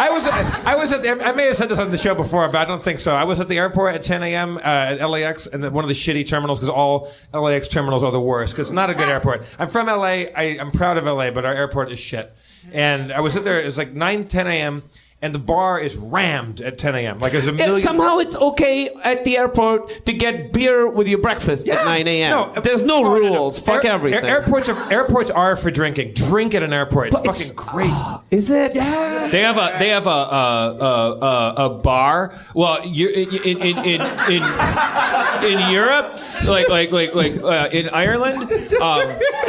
I was at the, I may have said this on the show before, but I don't think so. I was at the airport at 10 a.m. At LAX, and one of the shitty terminals, because all LAX terminals are the worst, because it's not a good airport. I'm from LA. I'm proud of LA, but our airport is shit. And I was there. It was like 10 a.m. And the bar is rammed at 10 a.m. Like there's a million. Somehow it's okay at the airport to get beer with your breakfast at 9 a.m. No, there's no rules. Fuck everything. Airports are for drinking. Drink at an airport. It's fucking great. Is it? Yeah. They have a bar. Well, in Europe, like in Ireland,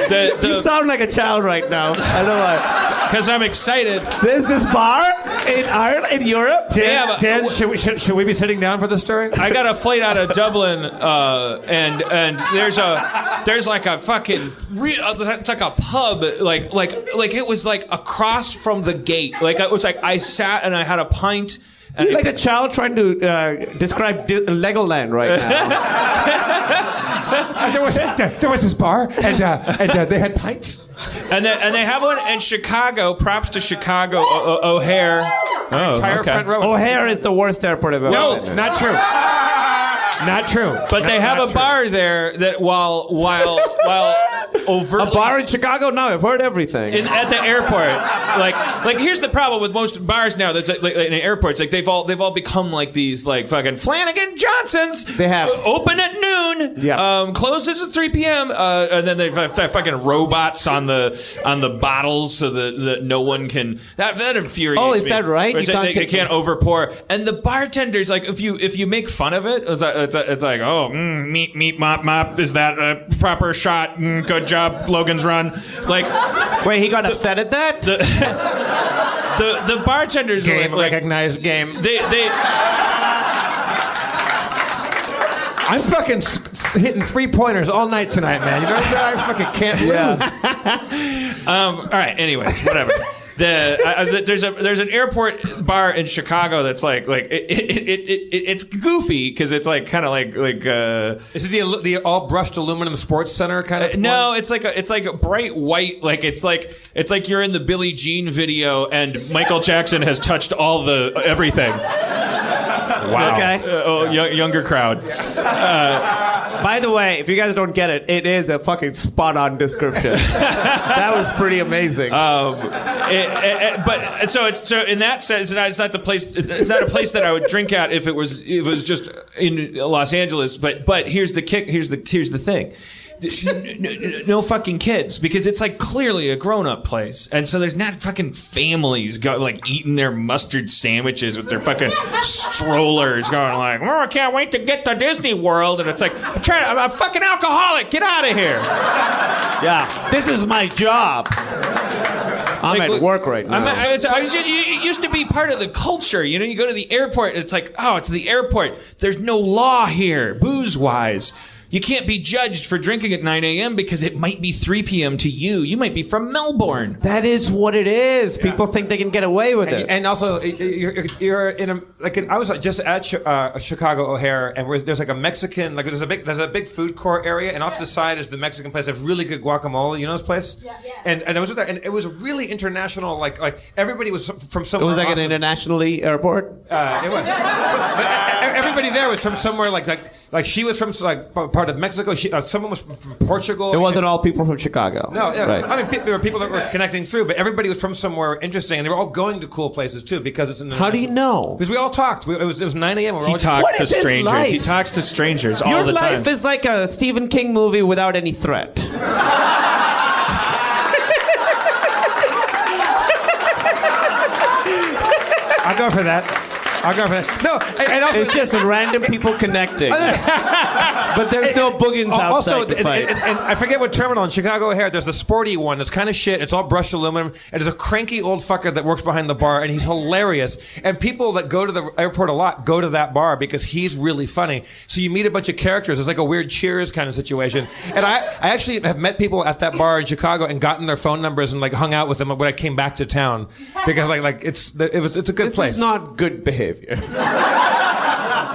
You sound like a child right now. I don't know why. Because I'm excited. There's this bar in Ireland, in Europe. Dan, should we be sitting down for the story? I got a flight out of Dublin, and there's like a fucking it's like a pub, like it was like across from the gate. Like it was like I sat and I had a pint. And like a child trying to describe Legoland right now. There was this bar, and they had pints. And they have one in Chicago. Props to Chicago O'Hare. Front row. O'Hare is the worst airport I've ever been. No, not true. Not true. But they have a bar there that while overtly... A bar in Chicago? No, I've heard everything. At the airport. Like here's the problem with most bars now that's like in airports. Like they've all become like these like fucking Flanagan Johnsons. They have. Open at noon. Yeah. Closes at 3 p.m. And then they've fucking robots on the bottles so that no one can... That infuriates me. Oh, is that right? They can't overpour. And the bartenders, like if you make fun of it, it's like, oh, meep, mop, is that a proper shot? Good job, Logan's Run. Like, wait, he got upset at that? The bartenders game, recognized game. I'm fucking hitting 3-pointers all night tonight, man. You know what I'm saying? I fucking can't lose. All right. Anyways, whatever. There's an airport bar in Chicago that's like it's goofy because it's like kind of like is it the all brushed aluminum sports center kind of no, it's like a bright white, like it's like you're in the Billie Jean video and Michael Jackson has touched all the everything. Wow. Okay. Younger crowd. By the way, if you guys don't get it, it is a fucking spot-on description. That was pretty amazing. But so in that sense, it's not the place. It's not a place that I would drink at if it was just in Los Angeles. But here's the kick. Here's the thing. No fucking kids, because it's like clearly a grown-up place, and so there's not fucking families like eating their mustard sandwiches with their fucking strollers, going like, "Oh, I can't wait to get to Disney World," and it's like, I'm a fucking alcoholic. Get out of here. Yeah, this is my job. I'm at work right now. It used to be part of the culture. You know, you go to the airport, and it's like, oh, it's the airport. There's no law here, booze-wise. You can't be judged for drinking at 9 a.m. because it might be 3 p.m. to you. You might be from Melbourne. That is what it is. Yeah. People think they can get away with it. And also, you're in a I was just at Chicago O'Hare, and there's like a Mexican, like there's a big food court area, and off to the side is the Mexican place. They have really good guacamole. You know this place? Yeah. And I was there, and it was really international. Like everybody was from somewhere. It was like awesome. An internationally airport. It was. But everybody there was from somewhere like she was from like part of Mexico. Someone was from Portugal. It wasn't all people from Chicago. No, yeah. Right. I mean, there were people that were connecting through, but everybody was from somewhere interesting, and they were all going to cool places too because it's in the. How do you know? Because we all talked. It was 9 a.m. He talks to strangers. He talks to strangers all the time. Your life is like a Stephen King movie without any threat. I'll go for that. No, and also it's just random people connecting. But there's no boogans outside to fight. And I forget what terminal in Chicago O'Hare. There's the sporty one that's kind of shit. It's all brushed aluminum. And there's a cranky old fucker that works behind the bar, and he's hilarious. And people that go to the airport a lot go to that bar because he's really funny. So you meet a bunch of characters. It's like a weird Cheers kind of situation. And I actually have met people at that bar in Chicago and gotten their phone numbers and like hung out with them when I came back to town because like it's a good place. This is not good behavior.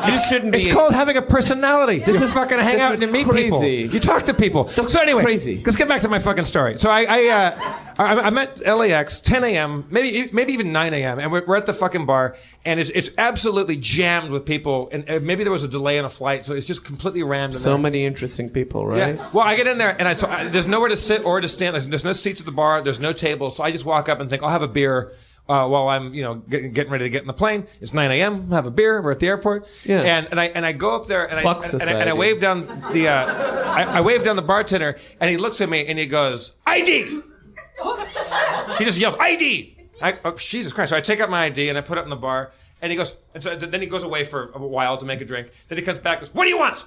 You shouldn't be. It's called having a personality. This is fucking hang out and meet people. You talk to people. So anyway, crazy. Let's get back to my fucking story. So I'm at LAX, 10 a.m., maybe even 9 a.m., and we're at the fucking bar, and it's absolutely jammed with people, and maybe there was a delay in a flight, so it's just completely rammed in there. So many interesting people, right? Yeah. Well, I get in there, and there's nowhere to sit or to stand. There's no seats at the bar. There's no table, so I just walk up and think, I'll have a beer. While I'm, getting ready to get in the plane, it's 9 a.m. Have a beer. We're at the airport, and I go up there and I wave down the I wave down the bartender, and he looks at me and he goes, ID. He just yells, ID. Oh, Jesus Christ! So I take out my ID and I put it in the bar, and he goes, and so then he goes away for a while to make a drink. Then he comes back, and goes, what do you want?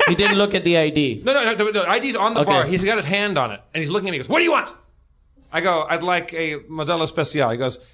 He didn't look at the ID. No. The ID's on the bar. He's got his hand on it, and he's looking at me. He goes, what do you want? I go, I'd like a Modelo Especial. He goes,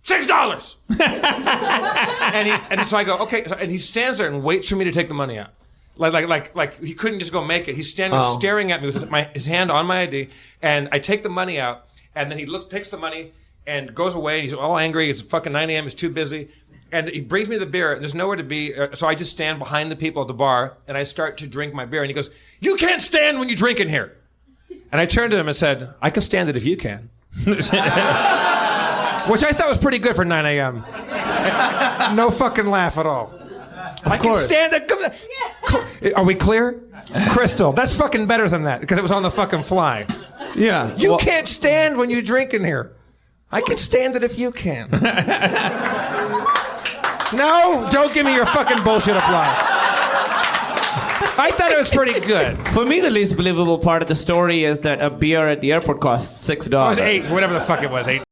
$6. and so I go, okay. And he stands there and waits for me to take the money out. Like he couldn't just go make it. He's standing staring at me with his hand on my ID. And I take the money out. And then he takes the money and goes away. And he's all angry. It's fucking 9 a.m. He's too busy. And he brings me the beer. And there's nowhere to be. So I just stand behind the people at the bar. And I start to drink my beer. And he goes, you can't stand when you drink in here. And I turned to him and said, I can stand it if you can. Which I thought was pretty good for 9 a.m. No fucking laugh at all. I can stand it. Are we clear? Crystal. That's fucking better than that because it was on the fucking fly. Yeah. You can't stand when you drink in here. I can stand it if you can. No, don't give me your fucking bullshit applause. I thought it was pretty good. For me, the least believable part of the story is that a beer at the airport costs $6. It was $8, whatever the fuck it was, $8.